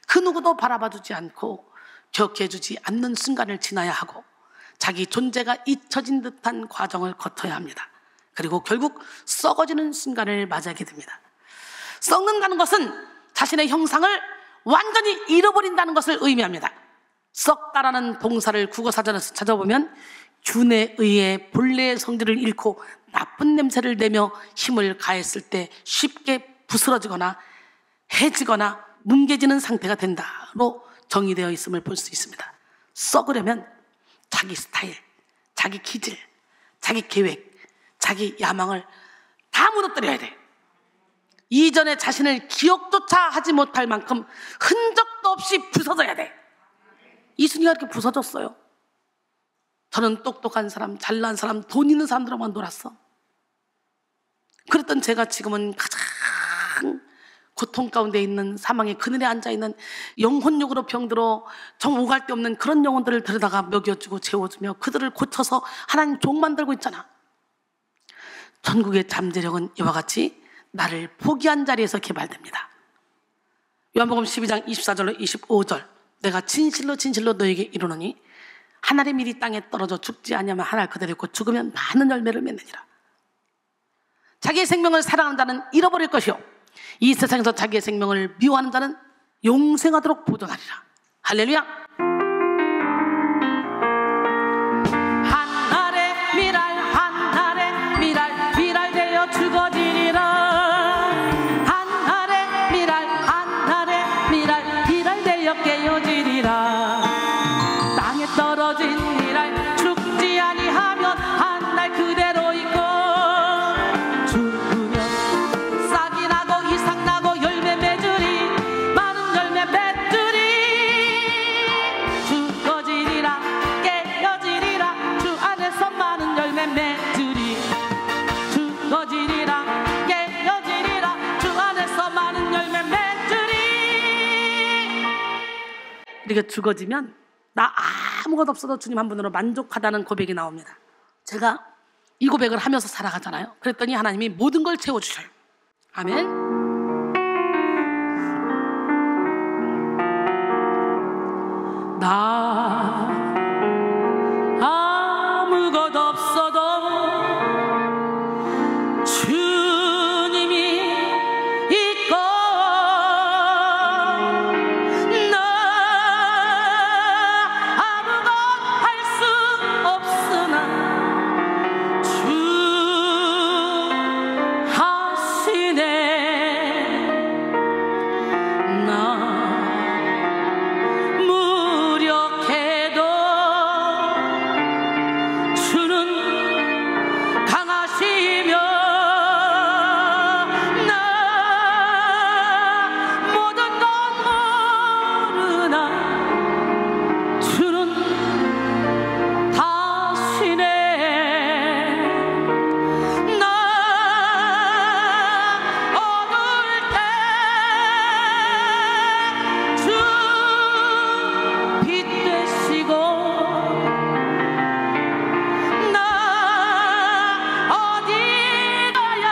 S1: 그 누구도 바라봐주지 않고 격해주지 않는 순간을 지나야 하고 자기 존재가 잊혀진 듯한 과정을 거쳐야 합니다. 그리고 결국 썩어지는 순간을 맞이하게 됩니다. 썩는다는 것은 자신의 형상을 완전히 잃어버린다는 것을 의미합니다. 썩다라는 동사를 국어사전에서 찾아보면 균에 의해 본래의 성질을 잃고 나쁜 냄새를 내며 힘을 가했을 때 쉽게 부스러지거나 해지거나 뭉개지는 상태가 된다로 정의되어 있음을 볼 수 있습니다. 썩으려면 자기 스타일, 자기 기질, 자기 계획, 자기 야망을 다 무너뜨려야 돼. 이전에 자신을 기억조차 하지 못할 만큼 흔적도 없이 부서져야 돼. 이순이가 이렇게 부서졌어요. 저는 똑똑한 사람, 잘난 사람, 돈 있는 사람들하고만 놀았어. 그랬던 제가 지금은 가장 고통 가운데 있는 사망의 그늘에 앉아있는 영혼력으로 병들어 정 오갈 데 없는 그런 영혼들을 데려다가 먹여주고 재워주며 그들을 고쳐서 하나님 종 만들고 있잖아. 천국의 잠재력은 이와 같이 나를 포기한 자리에서 개발됩니다. 요한복음 12장 24절로 25절 내가 진실로 진실로 너에게 이르노니 한 알의 밀이 땅에 떨어져 죽지 아니하면 한 알 그대로 있고 죽으면 많은 열매를 맺느니라. 자기의 생명을 사랑하는 자는 잃어버릴 것이요 이 세상에서 자기의 생명을 미워하는 자는 영생하도록 보존하리라. 할렐루야. 한 알의 밀알 한 알의 밀알 밀알 되어 죽어지리라. 한 알의 밀알 한 알의 밀알 밀알 되어 깨어지리라. 땅에 떨어진 밀알 죽지 아니하면 한 날 그대로 있고 죽으면 싹이 나고 이삭 나고 열매 맺으리. 많은 열매 맺으리. 죽어지리라 깨어지리라. 주 안에서 많은 열매 맺으리. 죽어지리라 깨어지리라. 주 안에서 많은 열매 맺으리. 우리가 죽어지면 나 아무것도 없어도 주님 한 분으로 만족하다는 고백이 나옵니다. 제가 이 고백을 하면서 살아가잖아요. 그랬더니 하나님이 모든 걸 채워주셔요. 아멘. 나 아무것도 없어도 주님이 있고 나 아무것 할 수 없으나 주 하시네. 나 무력해도 주는 강하시며 나 모든 건 모르나 주는 다시네. 나 어두울 때 주 빛 되시고 나 어디 가야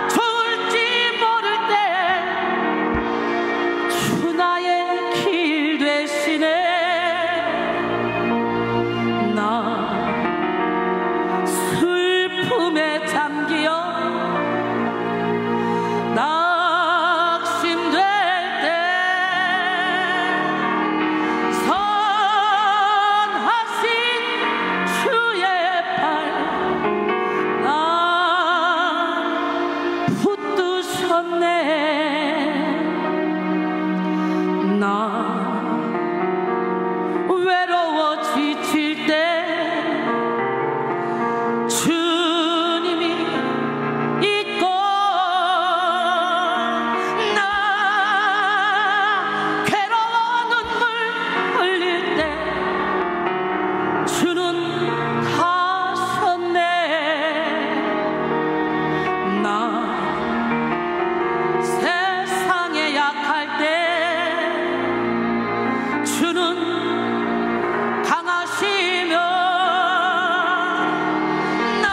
S1: 좋을지 모를 때 주 나의 길 되시네. 나 슬픔에 잠기어 낙심될 때 선하신 주의 팔 날 붙드셨네. 나 외로워 지칠 때 주님이 있고 나 괴로워 눈물 흘릴 때 주는 하셨네. 나 세상에 약할 때 주는 강하시며 나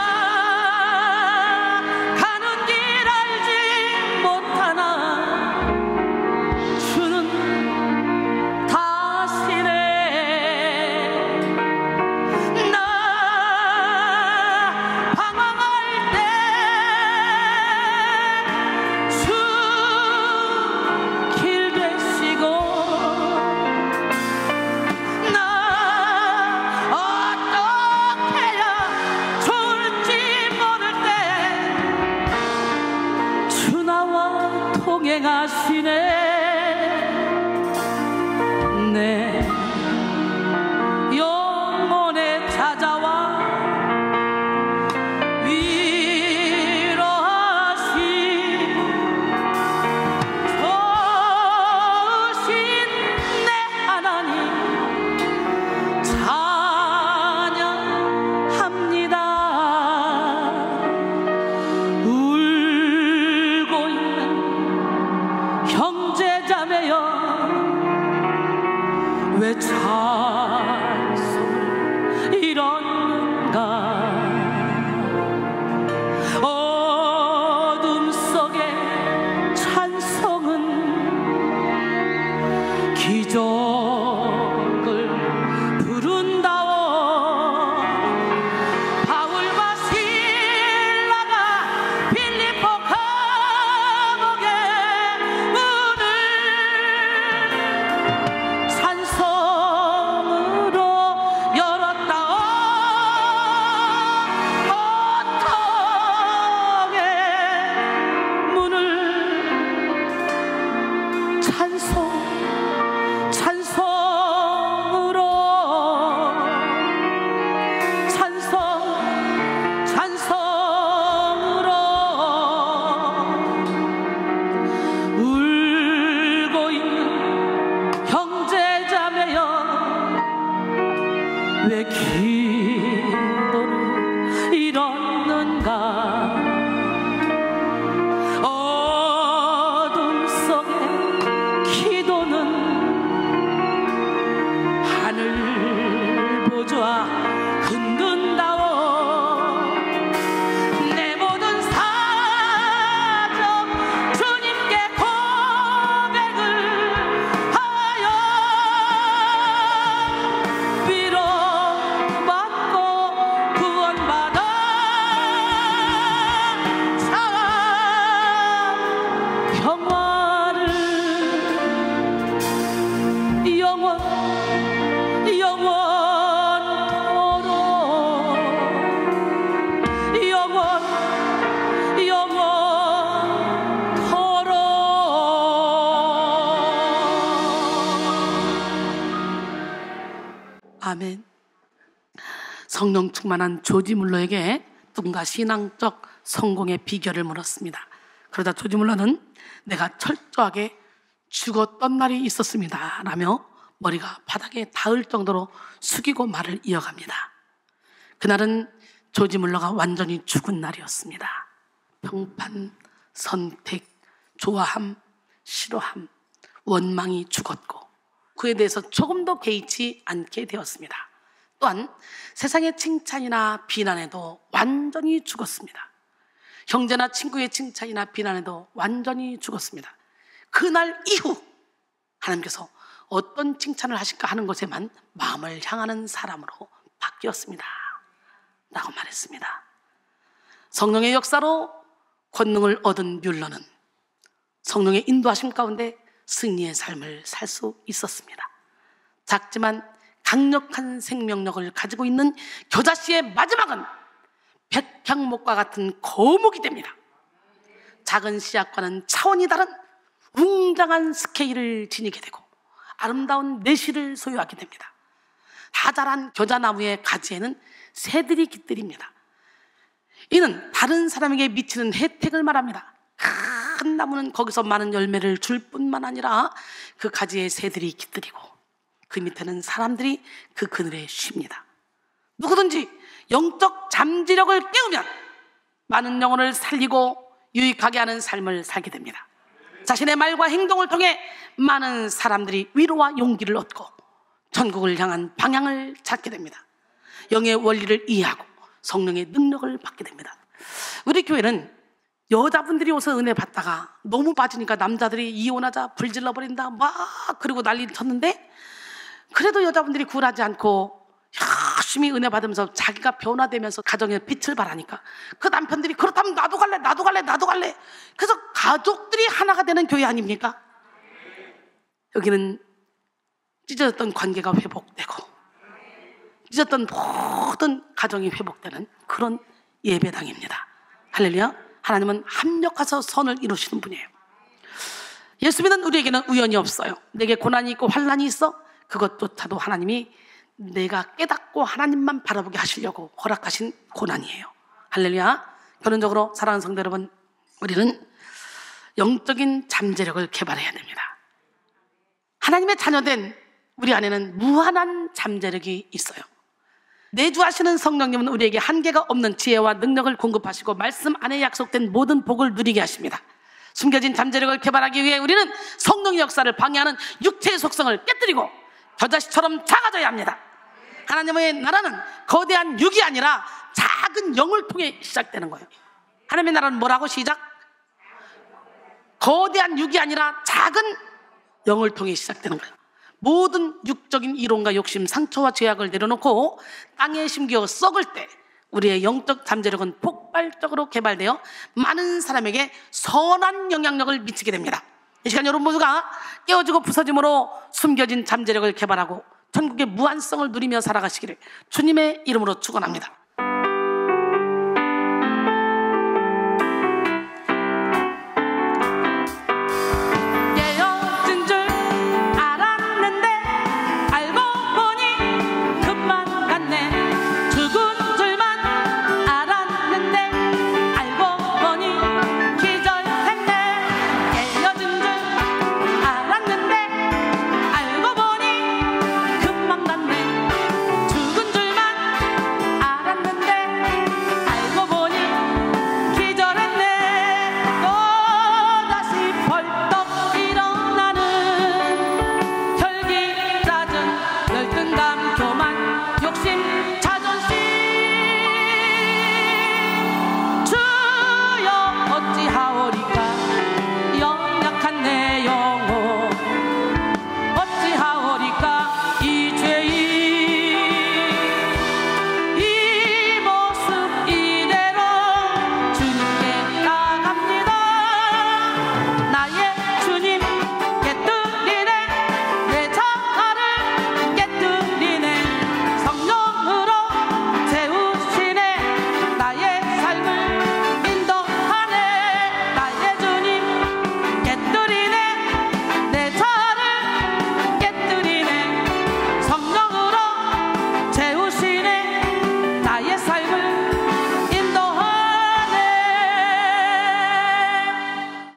S1: 가는 길 알지 못하나 주는 다시네. 나 방황할 때 주 길 되시고 나 어떻게 해야 좋을지 모를 때 주 나와 통행하시네. 내 영혼에 찾아와 위로하시 좋으신 내 하나님 찬양합니다. 울고 있는 형제자매여 왜 찬송을 이뤘는가. 어둠 속에 찬송은 기적을 부른다오. 바울과 실라가 빌립보 감옥의 문을 찬송으로 열었다오. 고통의 문을 찬송으로 찬송으로 울고 있는 형제자매여 왜 기도를 잃었는가. 어둠 속에 기 아멘. 성령 충만한 조지 물러에게 누군가 신앙적 성공의 비결을 물었습니다. 그러자 조지 물러는 내가 철저하게 죽었던 날이 있었습니다 라며 머리가 바닥에 닿을 정도로 숙이고 말을 이어갑니다. 그날은 조지 물러가 완전히 죽은 날이었습니다. 평판, 선택, 좋아함, 싫어함, 원망이 죽었고 그에 대해서 조금도 개의치 않게 되었습니다. 또한 세상의 칭찬이나 비난에도 완전히 죽었습니다. 형제나 친구의 칭찬이나 비난에도 완전히 죽었습니다. 그날 이후 하나님께서 어떤 칭찬을 하실까 하는 것에만 마음을 향하는 사람으로 바뀌었습니다 라고 말했습니다. 성령의 역사로 권능을 얻은 뮬러는 성령의 인도하심 가운데 승리의 삶을 살 수 있었습니다. 작지만 강력한 생명력을 가지고 있는 겨자씨의 마지막은 백향목과 같은 거목이 됩니다. 작은 씨앗과는 차원이 다른 웅장한 스케일을 지니게 되고 아름다운 내실을 소유하게 됩니다. 다 자란 겨자나무의 가지에는 새들이 깃들입니다. 이는 다른 사람에게 미치는 혜택을 말합니다. 큰 나무는 거기서 많은 열매를 줄 뿐만 아니라 그 가지에 새들이 깃들이고 그 밑에는 사람들이 그 그늘에 쉽니다. 누구든지 영적 잠재력을 깨우면 많은 영혼을 살리고 유익하게 하는 삶을 살게 됩니다. 자신의 말과 행동을 통해 많은 사람들이 위로와 용기를 얻고 천국을 향한 방향을 찾게 됩니다. 영의 원리를 이해하고 성령의 능력을 받게 됩니다. 우리 교회는 여자분들이 오서 은혜 받다가 너무 빠지니까 남자들이 이혼하자 불질러 버린다 막 그리고 난리 쳤는데 그래도 여자분들이 굴하지 않고 열심히 은혜 받으면서 자기가 변화되면서 가정에 빛을 발하니까 그 남편들이 그렇다면 나도 갈래. 그래서 가족들이 하나가 되는 교회 아닙니까? 여기는 찢어졌던 관계가 회복되고 찢어졌던 모든 가정이 회복되는 그런 예배당입니다. 할렐루야. 하나님은 합력하셔서 선을 이루시는 분이에요. 예수 믿는 우리에게는 우연이 없어요. 내게 고난이 있고 환난이 있어 그것조차도 하나님이 내가 깨닫고 하나님만 바라보게 하시려고 허락하신 고난이에요. 할렐루야. 결론적으로 사랑하는 성도 여러분, 우리는 영적인 잠재력을 개발해야 됩니다. 하나님의 자녀된 우리 안에는 무한한 잠재력이 있어요. 내주하시는 성령님은 우리에게 한계가 없는 지혜와 능력을 공급하시고 말씀 안에 약속된 모든 복을 누리게 하십니다. 숨겨진 잠재력을 개발하기 위해 우리는 성령의 역사를 방해하는 육체의 속성을 깨뜨리고 겨자씨처럼 작아져야 합니다. 하나님의 나라는 거대한 육이 아니라 작은 영을 통해 시작되는 거예요. 하나님의 나라는 뭐라고 시작? 거대한 육이 아니라 작은 영을 통해 시작되는 거예요. 모든 육적인 이론과 욕심, 상처와 죄악을 내려놓고 땅에 심겨 썩을 때 우리의 영적 잠재력은 폭발적으로 개발되어 많은 사람에게 선한 영향력을 미치게 됩니다. 이 시간 여러분 모두가 깨어지고 부서짐으로 숨겨진 잠재력을 개발하고 천국의 무한성을 누리며 살아가시기를 주님의 이름으로 축원합니다.